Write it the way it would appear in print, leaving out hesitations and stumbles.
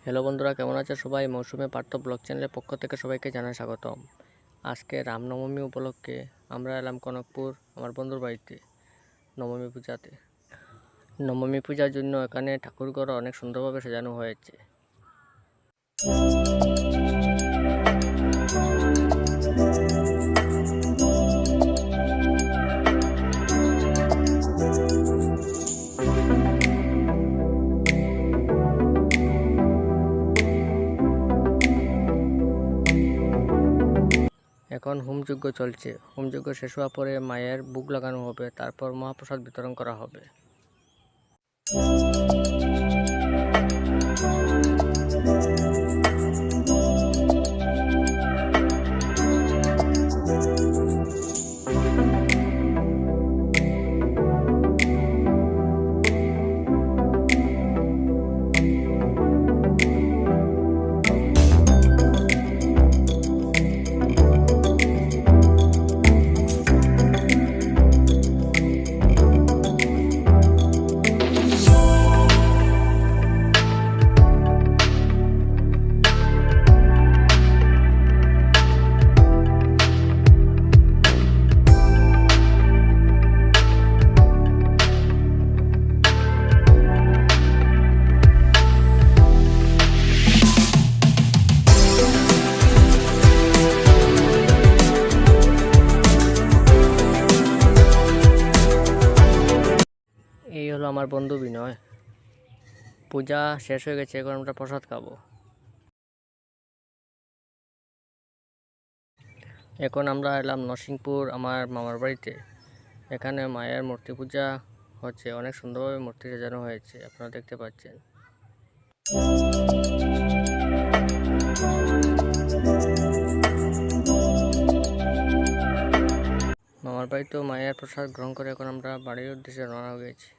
Hello বন্ধুরা, কেমন আছে সবাই? মৌসুমে পার্থ ব্লগ চ্যানেলের পক্ষ থেকে সবাইকে জানাই স্বাগতম। আজকে রামনবমী উপলক্ষে আমরা এলাম কনকপুর আমার বন্ধুর বাড়িতে নবমী পূজাতে। নবমী পূজার জন্য এখানে ঠাকুরঘর অনেক সুন্দরভাবে সাজানো হয়েছে। এখন হোমযজ্ঞ চলছে। হোমযজ্ঞ শেষ হওয়ার পরে মায়ের ভোগ লাগানো হবে, তারপর মহাপ্রসাদ বিতরণ করা হবে। এই হলো আমার বন্ধু বিনয়। পূজা শেষ হয়ে গেছে, এখন আমরা প্রসাদ খাবো। এখন আমরা এলাম নরসিংপুর আমার মামার বাড়িতে। এখানে মায়ের মূর্তি পূজা হচ্ছে, অনেক সুন্দরভাবে মূর্তি সাজানো হয়েছে, আপনারা দেখতে পাচ্ছেন। মামার বাড়িতেও মায়ের প্রসাদ গ্রহণ করে এখন আমরা বাড়ির উদ্দেশ্যে রওনা হয়ে গেছি।